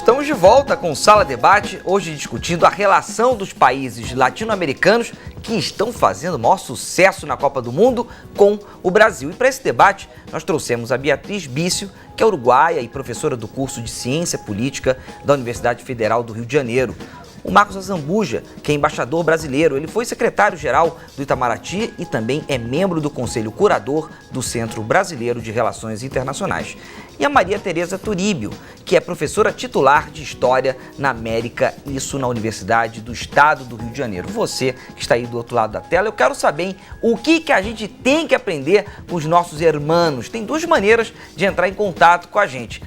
Estamos de volta com o Sala Debate, hoje discutindo a relação dos países latino-americanos que estão fazendo o maior sucesso na Copa do Mundo com o Brasil. E para esse debate, nós trouxemos a Beatriz Bício, que é uruguaia e professora do curso de Ciência Política da Universidade Federal do Rio de Janeiro. O Marcos Azambuja, que é embaixador brasileiro. Ele foi secretário-geral do Itamaraty e também é membro do Conselho Curador do Centro Brasileiro de Relações Internacionais. E a Maria Tereza Turíbio, que é professora titular de História na América, isso na Universidade do Estado do Rio de Janeiro. Você que está aí do outro lado da tela, eu quero saber, hein, o que a gente tem que aprender com os nossos hermanos. Tem duas maneiras de entrar em contato com a gente.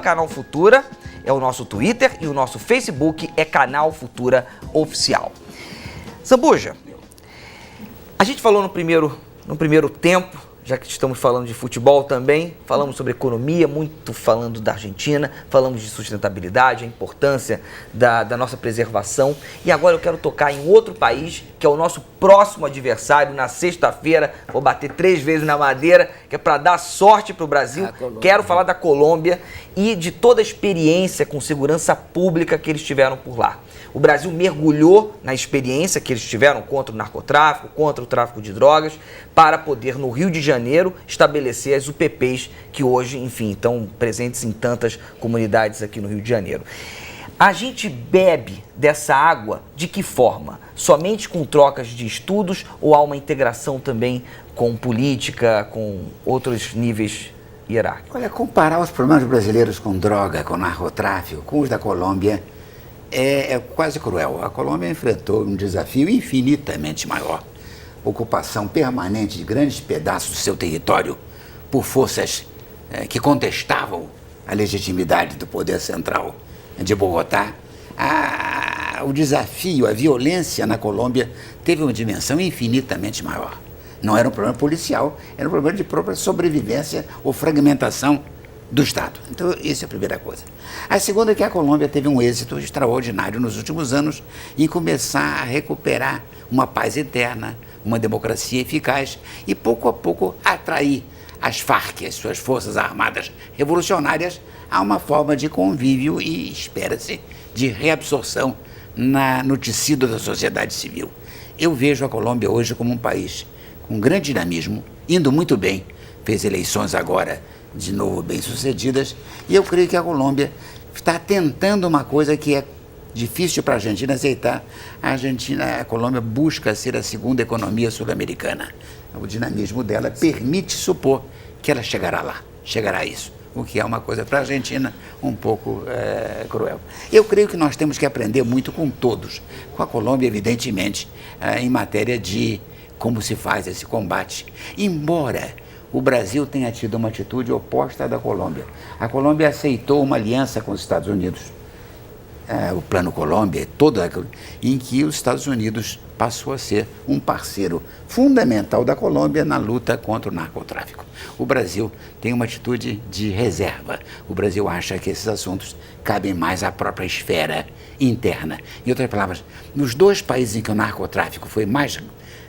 @Canal Futura é o nosso Twitter e o nosso Facebook é Canal Futura Oficial. Zambuja, a gente falou no primeiro tempo, já que estamos falando de futebol também, falamos sobre economia, muito falando da Argentina, falamos de sustentabilidade, a importância da nossa preservação. E agora eu quero tocar em outro país, que é o nosso próximo adversário, na sexta-feira. Vou bater 3 vezes na madeira, que é para dar sorte para o Brasil. Quero falar da Colômbia e de toda a experiência com segurança pública que eles tiveram por lá. O Brasil mergulhou na experiência que eles tiveram contra o narcotráfico, contra o tráfico de drogas, para poder, no Rio de Janeiro, estabelecer as UPPs que hoje, enfim, estão presentes em tantas comunidades aqui no Rio de Janeiro. A gente bebe dessa água de que forma? Somente com trocas de estudos ou há uma integração também com política, com outros níveis hierárquicos? Olha, comparar os problemas brasileiros com droga, com narcotráfico, com os da Colômbia, é quase cruel. A Colômbia enfrentou um desafio infinitamente maior. Ocupação permanente de grandes pedaços do seu território por forças que contestavam a legitimidade do poder central de Bogotá. O desafio, a violência na Colômbia teve uma dimensão infinitamente maior. Não era um problema policial, era um problema de própria sobrevivência ou fragmentação do Estado. Então, essa é a primeira coisa. A segunda é que a Colômbia teve um êxito extraordinário nos últimos anos em começar a recuperar uma paz interna, uma democracia eficaz e, pouco a pouco, atrair as Farc, as suas forças armadas revolucionárias, a uma forma de convívio e, espera-se, de reabsorção no tecido da sociedade civil. Eu vejo a Colômbia hoje como um país com grande dinamismo, indo muito bem, fez eleições agora de novo bem-sucedidas, e eu creio que a Colômbia está tentando uma coisa que é difícil para a Argentina aceitar. A Colômbia busca ser a segunda economia sul-americana. O dinamismo dela permite supor que ela chegará a isso, o que é uma coisa para a Argentina um pouco cruel. Eu creio que nós temos que aprender muito com todos, com a Colômbia, evidentemente, em matéria de como se faz esse combate, embora o Brasil tenha tido uma atitude oposta à da Colômbia. A Colômbia aceitou uma aliança com os Estados Unidos, o Plano Colômbia, em que os Estados Unidos passou a ser um parceiro fundamental da Colômbia na luta contra o narcotráfico. O Brasil tem uma atitude de reserva. O Brasil acha que esses assuntos cabem mais à própria esfera interna. Em outras palavras, nos 2 países em que o narcotráfico foi mais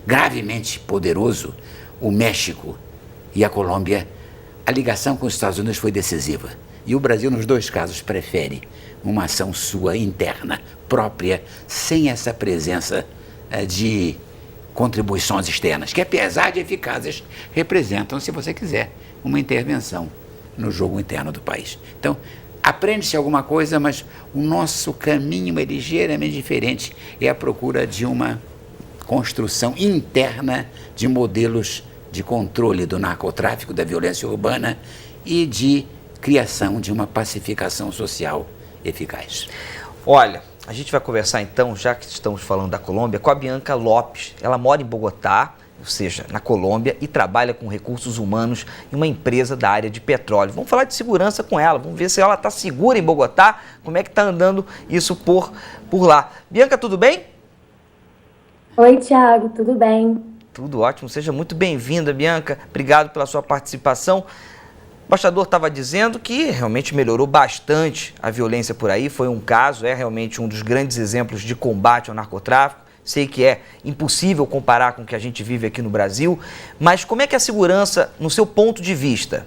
gravemente poderoso, o México e a Colômbia, a ligação com os Estados Unidos foi decisiva. E o Brasil, nos 2 casos, prefere uma ação sua interna, própria, sem essa presença de contribuições externas, que apesar de eficazes, representam, se você quiser, uma intervenção no jogo interno do país. Então, aprende-se alguma coisa, mas o nosso caminho é ligeiramente diferente, é a procura de uma construção interna de modelos de controle do narcotráfico, da violência urbana e de criação de uma pacificação social eficaz. Olha, a gente vai conversar então, já que estamos falando da Colômbia, com a Bianca Lopes. Ela mora em Bogotá, ou seja, na Colômbia, e trabalha com recursos humanos em uma empresa da área de petróleo. Vamos falar de segurança com ela, vamos ver se ela está segura em Bogotá, como é que está andando isso por lá. Bianca, tudo bem? Oi, Thiago, tudo bem? Tudo ótimo, seja muito bem-vinda, Bianca. Obrigado pela sua participação. O embaixador estava dizendo que realmente melhorou bastante a violência por aí, foi um caso, é realmente um dos grandes exemplos de combate ao narcotráfico. Sei que é impossível comparar com o que a gente vive aqui no Brasil, mas como é que é a segurança, no seu ponto de vista?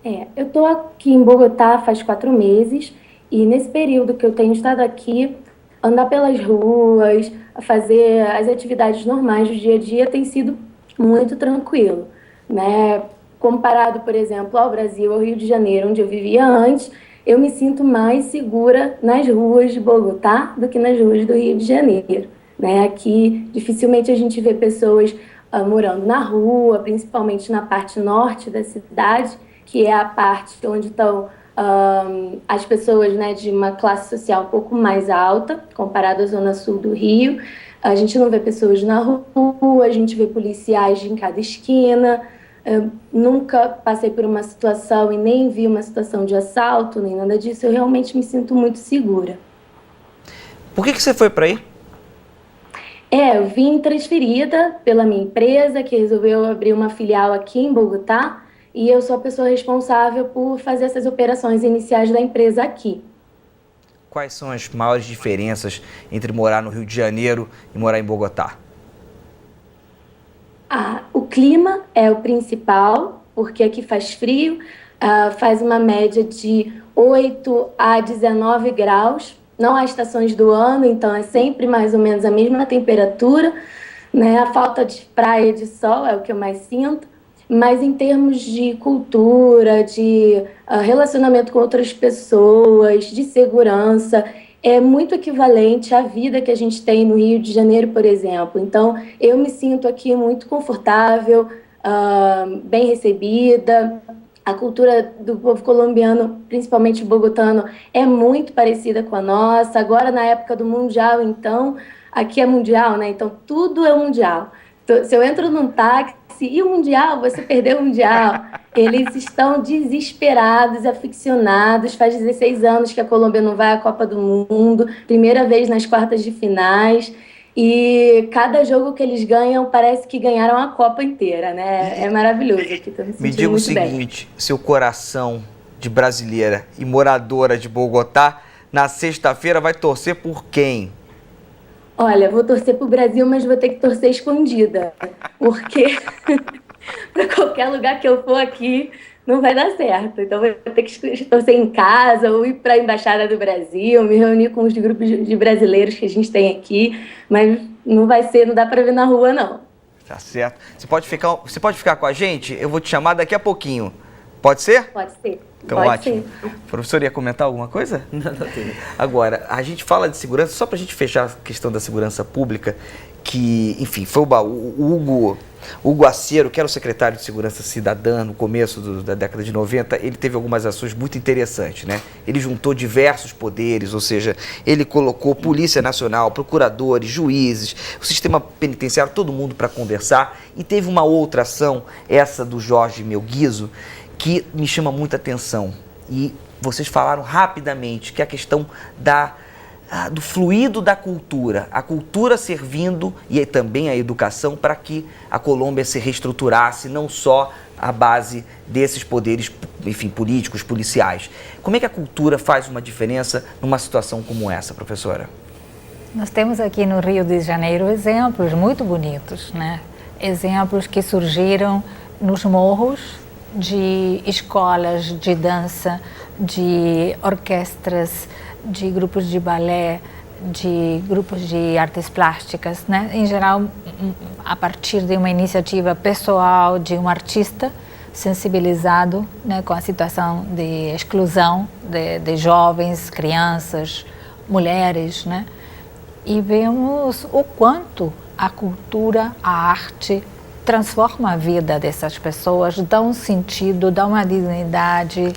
Eu estou aqui em Bogotá faz 4 meses e nesse período que eu tenho estado aqui, andar pelas ruas, fazer as atividades normais do dia a dia tem sido muito tranquilo, né? Comparado, por exemplo, ao Brasil, ao Rio de Janeiro, onde eu vivia antes, eu me sinto mais segura nas ruas de Bogotá do que nas ruas do Rio de Janeiro, né? Aqui dificilmente a gente vê pessoas morando na rua, principalmente na parte norte da cidade, que é a parte onde estão as pessoas, né, de uma classe social um pouco mais alta, comparado à zona sul do Rio. A gente não vê pessoas na rua, a gente vê policiais em cada esquina. Eu nunca passei por uma situação e nem vi uma situação de assalto, nem nada disso. Eu realmente me sinto muito segura. Por que você foi para aí? Eu vim transferida pela minha empresa, que resolveu abrir uma filial aqui em Bogotá, e eu sou a pessoa responsável por fazer essas operações iniciais da empresa aqui. Quais são as maiores diferenças entre morar no Rio de Janeiro e morar em Bogotá? O clima é o principal, porque aqui faz frio, faz uma média de 8 a 19 graus. Não há estações do ano, então é sempre mais ou menos a mesma temperatura, né? A falta de praia e de sol é o que eu mais sinto, mas em termos de cultura, de relacionamento com outras pessoas, de segurança, é muito equivalente à vida que a gente tem no Rio de Janeiro, por exemplo. Então, eu me sinto aqui muito confortável, bem recebida. A cultura do povo colombiano, principalmente bogotano, é muito parecida com a nossa. Agora, na época do Mundial, então, aqui é Mundial, né? Então, tudo é Mundial. Então, se eu entro num táxi e o Mundial, você perdeu o Mundial. Eles estão desesperados, aficionados. Faz 16 anos que a Colômbia não vai à Copa do Mundo, primeira vez nas quartas de finais. E cada jogo que eles ganham parece que ganharam a Copa inteira, né? É maravilhoso aqui, tô me sentindo Me diga o muito bem. seguinte, seu coração de brasileira e moradora de Bogotá, na sexta-feira vai torcer por quem? Olha, vou torcer pro Brasil, mas vou ter que torcer escondida, porque para qualquer lugar que eu for aqui não vai dar certo. Então vou ter que torcer em casa ou ir para a Embaixada do Brasil, me reunir com os grupos de brasileiros que a gente tem aqui, mas não dá para ver na rua não. Tá certo. Você pode ficar com a gente? Eu vou te chamar daqui a pouquinho. Pode ser? Pode ser. Então, Pode ótimo. ser. O professor ia comentar alguma coisa? Não tem. Agora, a gente fala de segurança, só para a gente fechar a questão da segurança pública, que, enfim, foi o Hugo Acero, que era o secretário de Segurança Cidadã no começo da década de 90, ele teve algumas ações muito interessantes, né? Ele juntou diversos poderes, ou seja, ele colocou Polícia Nacional, procuradores, juízes, o sistema penitenciário, todo mundo para conversar, e teve uma outra ação, essa do Jorge Melguizo, que me chama muita atenção. E vocês falaram rapidamente que é a questão do fluido da cultura, a cultura servindo e também a educação para que a Colômbia se reestruturasse, não só à base desses poderes, enfim, políticos, policiais. Como é que a cultura faz uma diferença numa situação como essa, professora? Nós temos aqui no Rio de Janeiro exemplos muito bonitos, né? Exemplos que surgiram nos morros de escolas de dança, de orquestras, de grupos de balé, de grupos de artes plásticas, né? Em geral, a partir de uma iniciativa pessoal de um artista sensibilizado, né, com a situação de exclusão de jovens, crianças, mulheres, né? E vemos o quanto a cultura, a arte transforma a vida dessas pessoas, dá um sentido, dá uma dignidade.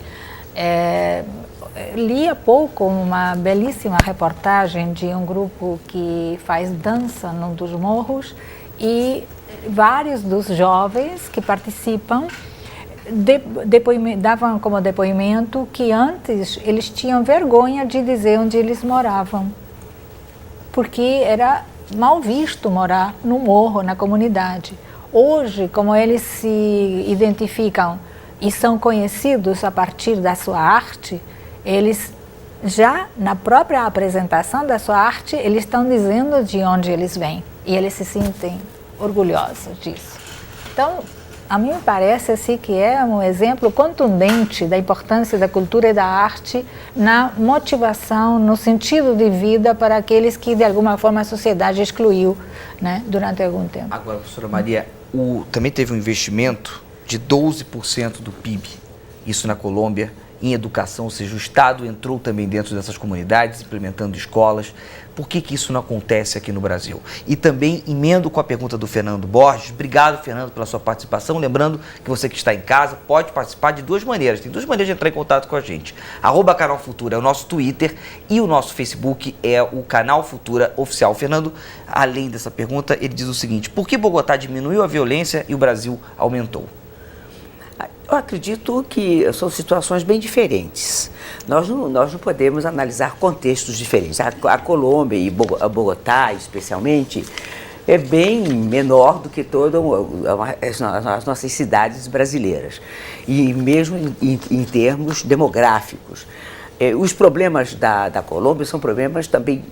Li há pouco uma belíssima reportagem de um grupo que faz dança num dos morros e vários dos jovens que participam davam como depoimento que antes eles tinham vergonha de dizer onde eles moravam, porque era mal visto morar no morro, na comunidade. Hoje, como eles se identificam e são conhecidos a partir da sua arte, eles já na própria apresentação da sua arte, eles estão dizendo de onde eles vêm e eles se sentem orgulhosos disso. Então, A mim me parece assim, que é um exemplo contundente da importância da cultura e da arte na motivação, no sentido de vida para aqueles que, de alguma forma, a sociedade excluiu, né, durante algum tempo. Agora, professora Maria, também teve um investimento de 12% do PIB, isso na Colômbia, em educação, ou seja, o Estado entrou também dentro dessas comunidades, implementando escolas. Por que isso não acontece aqui no Brasil? E também emendo com a pergunta do Fernando Borges. Obrigado, Fernando, pela sua participação. Lembrando que você que está em casa pode participar de duas maneiras. Tem duas maneiras de entrar em contato com a gente. @Canal Futura é o nosso Twitter e o nosso Facebook é o Canal Futura Oficial. Fernando, além dessa pergunta, ele diz o seguinte: por que Bogotá diminuiu a violência e o Brasil aumentou? Eu acredito que são situações bem diferentes. Nós não podemos analisar contextos diferentes. A Colômbia e a Bogotá, especialmente, é bem menor do que todas as nossas cidades brasileiras. E mesmo em termos demográficos. Os problemas da Colômbia são problemas também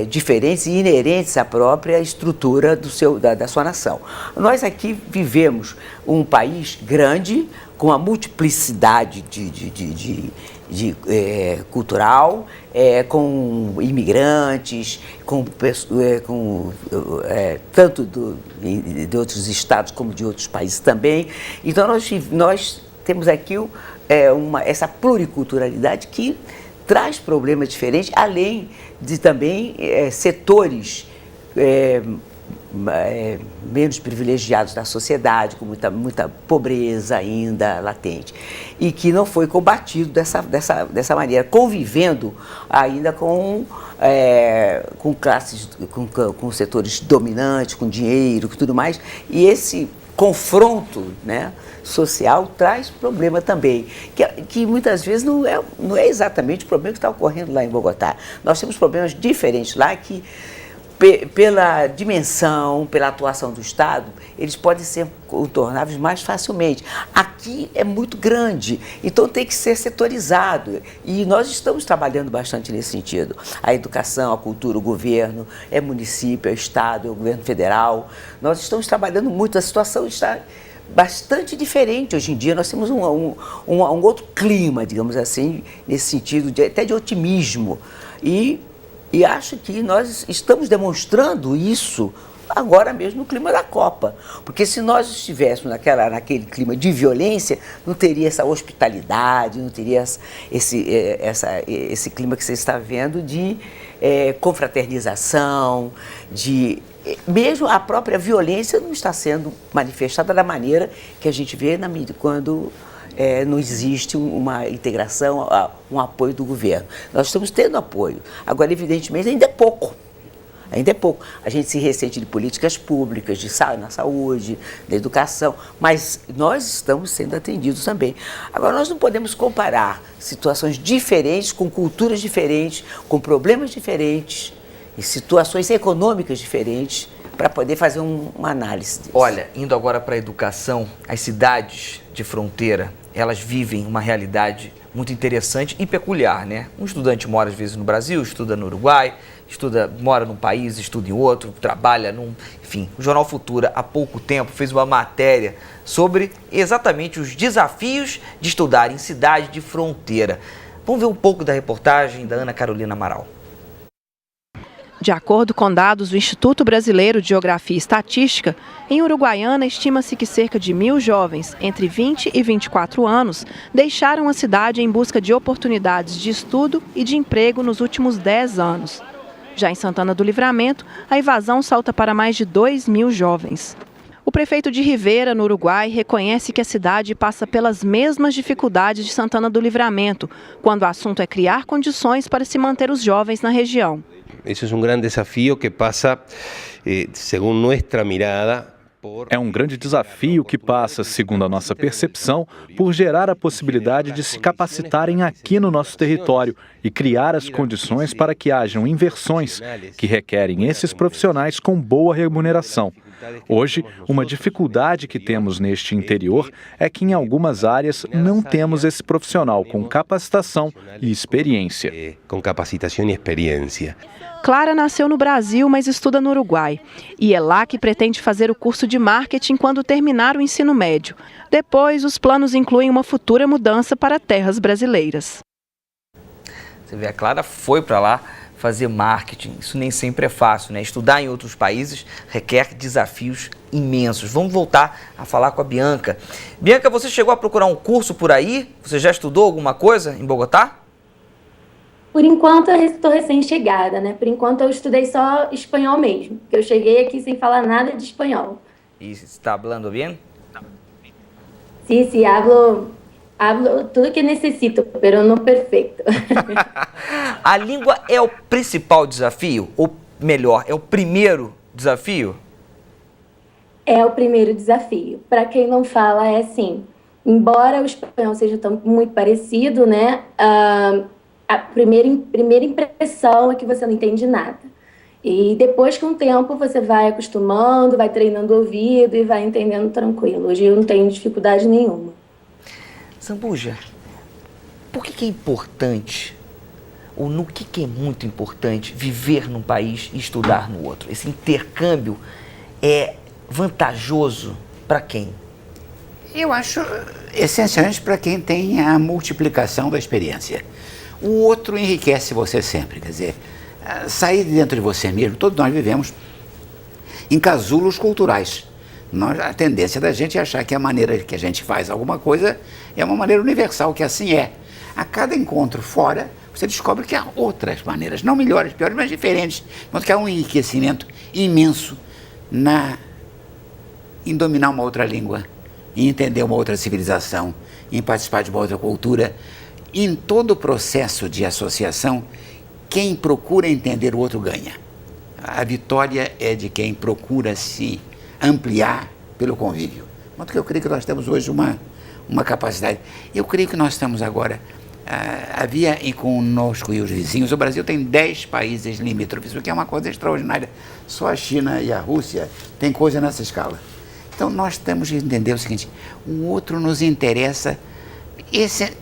diferentes e inerentes à própria estrutura da sua nação. Nós aqui vivemos um país grande, com uma multiplicidade cultural, com imigrantes, tanto de outros estados como de outros países também. Então nós temos aqui essa pluriculturalidade que traz problemas diferentes, além de também setores menos privilegiados da sociedade, com muita pobreza ainda latente, e que não foi combatido dessa maneira, convivendo ainda com classes, com setores dominantes, com dinheiro, com tudo mais, e esse confronto, né, social traz problema também, que muitas vezes não é exatamente o problema que está ocorrendo lá em Bogotá. Nós temos problemas diferentes lá que, pela dimensão, pela atuação do Estado, eles podem ser contornáveis mais facilmente. Aqui é muito grande, então tem que ser setorizado. E nós estamos trabalhando bastante nesse sentido. A educação, a cultura, o governo, município, Estado, o governo federal. Nós estamos trabalhando muito, a situação está bastante diferente hoje em dia. Nós temos um outro clima, digamos assim, nesse sentido, até de otimismo. E acho que nós estamos demonstrando isso agora mesmo no clima da Copa. Porque se nós estivéssemos naquele clima de violência, não teria essa hospitalidade, não teria esse clima que você está vendo de confraternização, mesmo a própria violência não está sendo manifestada da maneira que a gente vê na mídia, quando não existe uma integração, um apoio do governo. Nós estamos tendo apoio. Agora, evidentemente, ainda é pouco. Ainda é pouco. A gente se ressente de políticas públicas, na saúde, na educação, mas nós estamos sendo atendidos também. Agora, nós não podemos comparar situações diferentes, com culturas diferentes, com problemas diferentes, e situações econômicas diferentes, para poder fazer uma análise disso. Olha, indo agora para a educação, as cidades de fronteira, elas vivem uma realidade muito interessante e peculiar, né? Um estudante mora às vezes no Brasil, estuda no Uruguai, mora num país, estuda em outro, trabalha enfim. O Jornal Futura, há pouco tempo, fez uma matéria sobre exatamente os desafios de estudar em cidade de fronteira. Vamos ver um pouco da reportagem da Ana Carolina Amaral. De acordo com dados do Instituto Brasileiro de Geografia e Estatística, em Uruguaiana estima-se que cerca de 1.000 jovens entre 20 e 24 anos deixaram a cidade em busca de oportunidades de estudo e de emprego nos últimos 10 anos. Já em Santana do Livramento, a evasão salta para mais de 2.000 jovens. O prefeito de Rivera, no Uruguai, reconhece que a cidade passa pelas mesmas dificuldades de Santana do Livramento, quando o assunto é criar condições para se manter os jovens na região. Esse é um grande desafio que passa, segundo nossa mirada, É um grande desafio que passa, segundo a nossa percepção, por gerar a possibilidade de se capacitarem aqui no nosso território e criar as condições para que hajam inversões que requerem esses profissionais com boa remuneração. Hoje, uma dificuldade que temos neste interior é que em algumas áreas não temos esse profissional com capacitação e experiência. Com capacitação e experiência. Clara nasceu no Brasil, mas estuda no Uruguai. E é lá que pretende fazer o curso de marketing quando terminar o ensino médio. Depois, os planos incluem uma futura mudança para terras brasileiras. Você vê, a Clara foi para lá fazer marketing. Isso nem sempre é fácil, né? Estudar em outros países requer desafios imensos. Vamos voltar a falar com a Bianca. Bianca, você chegou a procurar um curso por aí? Você já estudou alguma coisa em Bogotá? Por enquanto, eu estou recém-chegada, né? Por enquanto, eu estudei só espanhol mesmo. Eu cheguei aqui sem falar nada de espanhol. E você está falando bem? Sí, hablo tudo que necessito, pero não perfeito. A língua é o principal desafio? Ou melhor, é o primeiro desafio? É o primeiro desafio. Para quem não fala, é assim. Embora o espanhol seja muito parecido, né? A primeira impressão é que você não entende nada. E depois, com o tempo, você vai acostumando, vai treinando o ouvido e vai entendendo tranquilo. Hoje eu não tenho dificuldade nenhuma. Zambuja, por que é importante, ou no que é muito importante, viver num país e estudar no outro? Esse intercâmbio é vantajoso para quem? Eu acho essencialmente para quem tem a multiplicação da experiência. O outro enriquece você sempre, quer dizer, sair de dentro de você mesmo. Todos nós vivemos em casulos culturais. A tendência da gente é achar que a maneira que a gente faz alguma coisa é uma maneira universal, que assim é. A cada encontro fora, você descobre que há outras maneiras, não melhores, piores, mas diferentes. Mas que há um enriquecimento imenso em dominar uma outra língua, em entender uma outra civilização, em participar de uma outra cultura. Em todo o processo de associação, quem procura entender o outro ganha. A vitória é de quem procura se ampliar pelo convívio. Mas que eu creio que nós temos hoje uma capacidade. Eu creio que nós estamos agora, havia conosco e os vizinhos, o Brasil tem 10 países limítrofes, o que é uma coisa extraordinária. Só a China e a Rússia têm coisa nessa escala. Então nós temos que entender o seguinte, o outro nos interessa,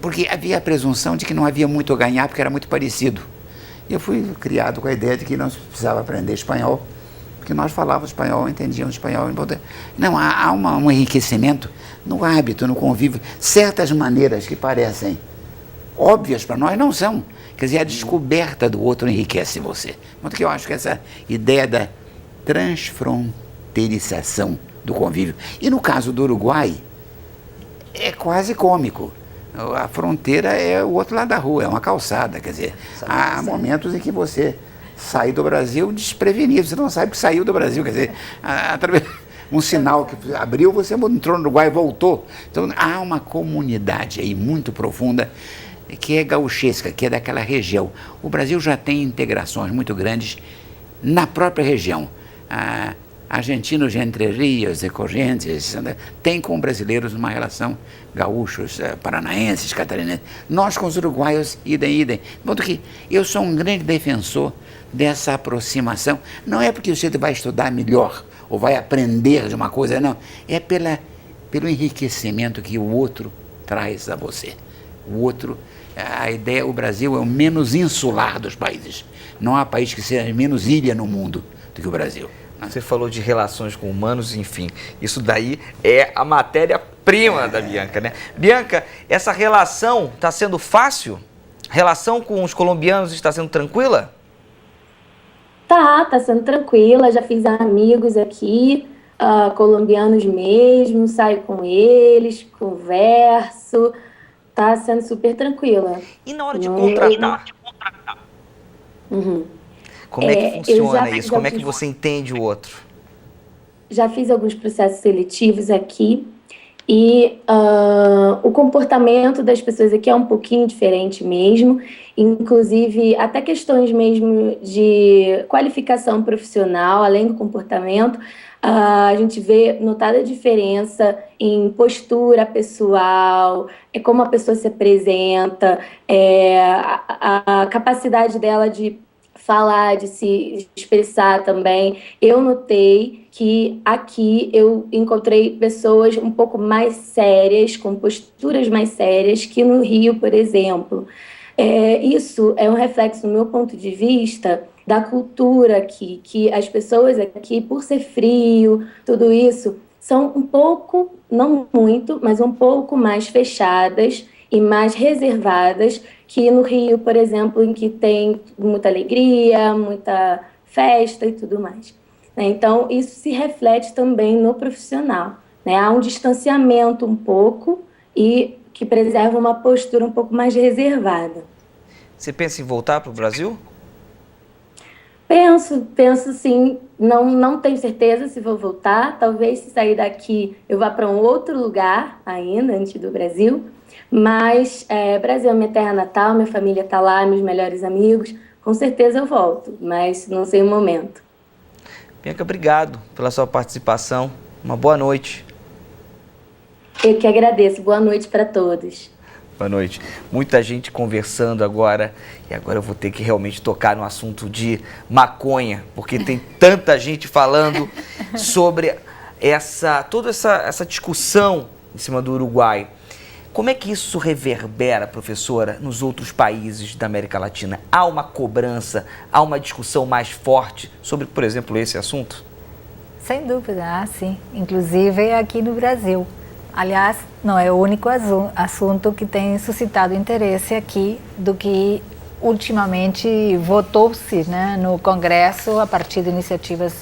porque havia a presunção de que não havia muito a ganhar porque era muito parecido. Eu fui criado com a ideia de que não precisava aprender espanhol, porque nós falávamos espanhol, entendíamos espanhol. Não, há um enriquecimento no hábito, no convívio. Certas maneiras que parecem óbvias para nós não são. Quer dizer, a descoberta do outro enriquece você. Porque eu acho que essa ideia da transfronteirização do convívio. E no caso do Uruguai, é quase cômico. A fronteira é o outro lado da rua, é uma calçada, quer dizer, há momentos em que você sai do Brasil desprevenido, você não sabe que saiu do Brasil, quer dizer, através um sinal que abriu, você entrou no Uruguai e voltou. Então há uma comunidade aí muito profunda que é gauchesca, que é daquela região. O Brasil já tem integrações muito grandes na própria região. Argentinos de Entre Rios e Corrientes tem com brasileiros uma relação, gaúchos, paranaenses, catarinenses, nós com os uruguaios, idem. De modo que eu sou um grande defensor dessa aproximação. Não é porque você vai estudar melhor ou vai aprender de uma coisa, não. É pelo enriquecimento que o outro traz a você. O outro, o Brasil é o menos insular dos países. Não há país que seja menos ilha no mundo do que o Brasil. Você falou de relações com humanos, enfim, isso daí é a matéria-prima da Bianca, né? Bianca, essa relação está sendo fácil? A relação com os colombianos está sendo tranquila? Tá sendo tranquila, já fiz amigos aqui, colombianos mesmo, saio com eles, converso, tá sendo super tranquila. E na hora de contratar? Uhum. Como é que funciona isso? Como é que você entende o outro? Já fiz alguns processos seletivos aqui e o comportamento das pessoas aqui é um pouquinho diferente mesmo, inclusive até questões mesmo de qualificação profissional, além do comportamento, a gente vê notada diferença em postura pessoal, como a pessoa se apresenta, a capacidade dela de falar, de se expressar também. Eu notei que aqui eu encontrei pessoas um pouco mais sérias, com posturas mais sérias, que no Rio, por exemplo. Isso é um reflexo, no meu ponto de vista, da cultura aqui, que as pessoas aqui, por ser frio, tudo isso, são um pouco, não muito, mas um pouco mais fechadas e mais reservadas que no Rio, por exemplo, em que tem muita alegria, muita festa e tudo mais. Então, isso se reflete também no profissional. Há um distanciamento um pouco e que preserva uma postura um pouco mais reservada. Você pensa em voltar para o Brasil? Penso sim. Não tenho certeza se vou voltar. Talvez se sair daqui eu vá para um outro lugar ainda, antes do Brasil. Mas Brasil é minha terra natal, minha família está lá, meus melhores amigos. Com certeza eu volto, mas não sei o momento. Bianca, obrigado pela sua participação. Uma boa noite. Eu que agradeço. Boa noite para todos. Boa noite. Muita gente conversando agora, e agora eu vou ter que realmente tocar no assunto de maconha, porque tem tanta gente falando sobre toda essa discussão em cima do Uruguai. Como é que isso reverbera, professora, nos outros países da América Latina? Há uma cobrança, há uma discussão mais forte sobre, por exemplo, esse assunto? Sem dúvida, sim. Inclusive aqui no Brasil. Aliás, não é o único assunto que tem suscitado interesse aqui, do que ultimamente votou-se, né, no Congresso a partir de iniciativas,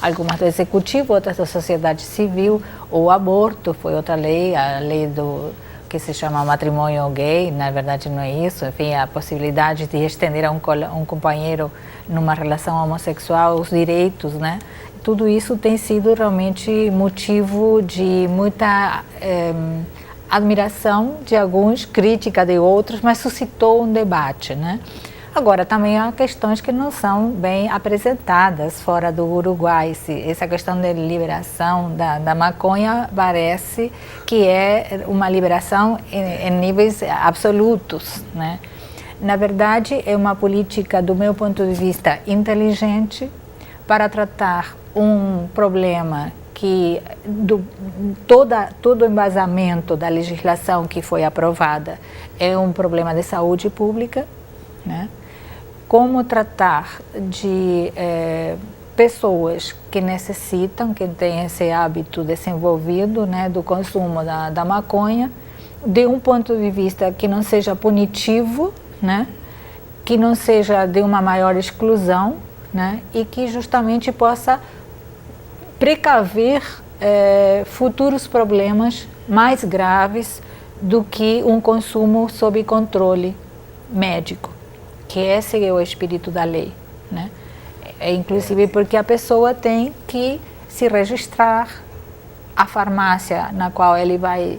algumas do Executivo, outras da sociedade civil. O aborto foi outra lei, a lei que se chama matrimônio gay, na verdade não é isso, enfim, a possibilidade de estender a um companheiro numa relação homossexual os direitos, né? Tudo isso tem sido realmente motivo de muita admiração de alguns, crítica de outros, mas suscitou um debate, né? Agora, também há questões que não são bem apresentadas fora do Uruguai. Essa questão de liberação da maconha parece que é uma liberação em níveis absolutos, né? Na verdade, é uma política, do meu ponto de vista, inteligente para tratar um problema que todo o embasamento da legislação que foi aprovada é um problema de saúde pública, né? Como tratar de pessoas que necessitam, que têm esse hábito desenvolvido, né, do consumo da maconha, de um ponto de vista que não seja punitivo, né, que não seja de uma maior exclusão, né, e que justamente possa precaver futuros problemas mais graves do que um consumo sob controle médico, que esse é o espírito da lei, né? Inclusive porque a pessoa tem que se registrar, a farmácia na qual ele vai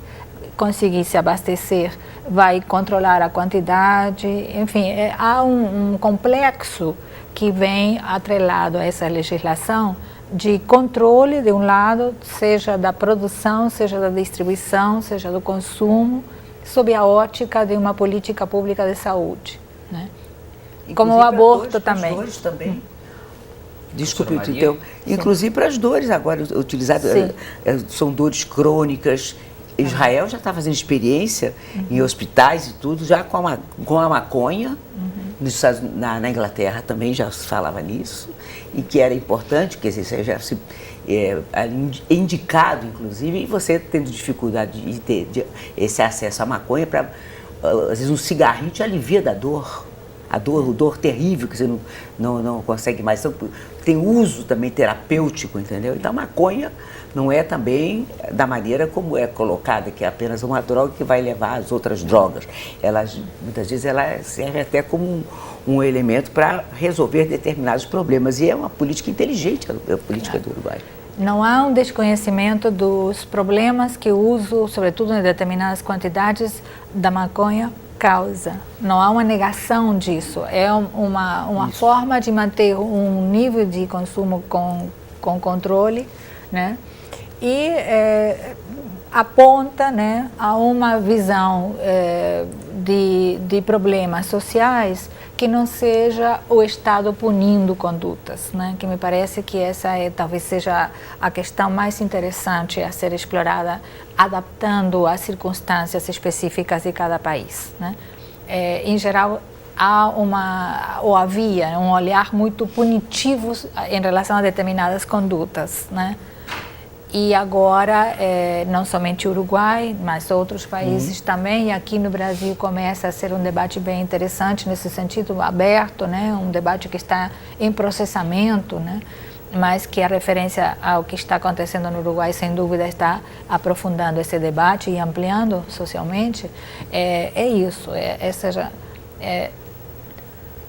conseguir se abastecer vai controlar a quantidade, enfim, há um complexo que vem atrelado a essa legislação de controle, de um lado, seja da produção, seja da distribuição, seja do consumo, sob a ótica de uma política pública de saúde, né? Como o aborto também. As dores também. Desculpe, então, inclusive para as dores agora utilizadas, são dores crônicas. Israel já está fazendo experiência em hospitais e tudo, já com a maconha. Na Inglaterra também já se falava nisso, e que era importante, porque isso já se indicado, inclusive, e você tendo dificuldade de ter esse acesso à maconha, às vezes um cigarrinho te alivia da dor. O dor terrível que você não consegue mais. Então, tem uso também terapêutico, entendeu? Então, a maconha não é também da maneira como é colocada, que é apenas uma droga que vai levar às outras drogas. Muitas vezes ela serve até como um elemento para resolver determinados problemas. E é uma política inteligente, a política do Uruguai. Não há um desconhecimento dos problemas que o uso, sobretudo em determinadas quantidades, da maconha causa. Não há uma negação disso. É uma forma de manter um nível de consumo com controle, né? E aponta, né, a uma visão de problemas sociais que não seja o Estado punindo condutas, né, que me parece que essa talvez seja a questão mais interessante a ser explorada, adaptando às circunstâncias específicas de cada país, né. Em geral, havia um olhar muito punitivo em relação a determinadas condutas, né? E agora, não somente o Uruguai, mas outros países também, e aqui no Brasil começa a ser um debate bem interessante, nesse sentido aberto, né? Um debate que está em processamento, né? Mas que a referência ao que está acontecendo no Uruguai, sem dúvida, está aprofundando esse debate e ampliando socialmente. É isso,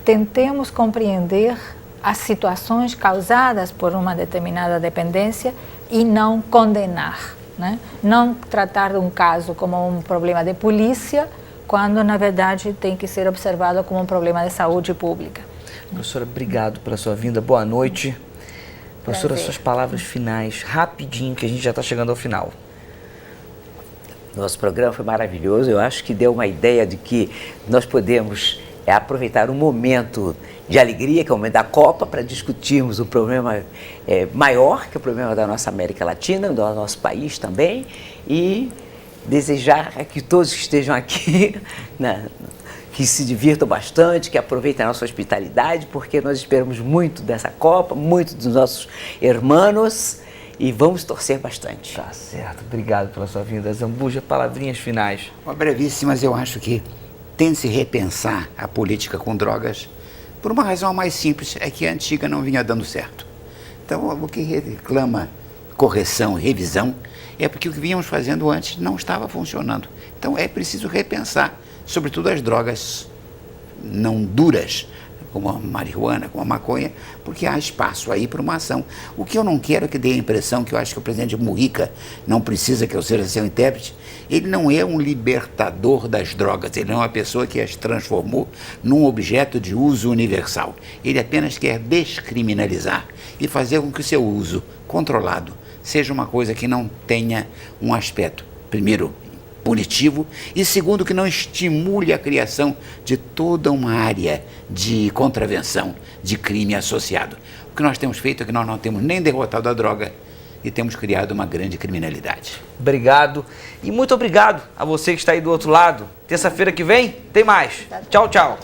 tentemos compreender as situações causadas por uma determinada dependência e não condenar, né? Não tratar de um caso como um problema de polícia, quando na verdade tem que ser observado como um problema de saúde pública. Professora, obrigado pela sua vinda, boa noite. Professora, Prazer. suas palavras finais, rapidinho, que a gente já está chegando ao final. Nosso programa foi maravilhoso, eu acho que deu uma ideia de que nós podemos aproveitar um momento de alegria, que é o momento da Copa, para discutirmos um problema maior, que é o problema da nossa América Latina, do nosso país também, e desejar que todos que estejam aqui, né, que se divirtam bastante, que aproveitem a nossa hospitalidade, porque nós esperamos muito dessa Copa, muito dos nossos irmãos, e vamos torcer bastante. Tá certo, obrigado pela sua vinda. Zambuja, palavrinhas finais. Brevíssimas, eu acho que tem-se repensar a política com drogas por uma razão mais simples, é que a antiga não vinha dando certo. Então, o que reclama correção e revisão é porque o que vínhamos fazendo antes não estava funcionando. Então, é preciso repensar, sobretudo as drogas não duras, como a marihuana, como a maconha, porque há espaço aí para uma ação. O que eu não quero é que dê a impressão que eu acho que o presidente Mujica não precisa que eu seja seu intérprete. Ele não é um libertador das drogas, ele é uma pessoa que as transformou num objeto de uso universal. Ele apenas quer descriminalizar e fazer com que o seu uso controlado seja uma coisa que não tenha um aspecto, primeiro, punitivo, e segundo, que não estimule a criação de toda uma área de contravenção, de crime associado. O que nós temos feito é que nós não temos nem derrotado a droga e temos criado uma grande criminalidade. Obrigado e muito obrigado a você que está aí do outro lado. Terça-feira que vem tem mais. Tchau, tchau.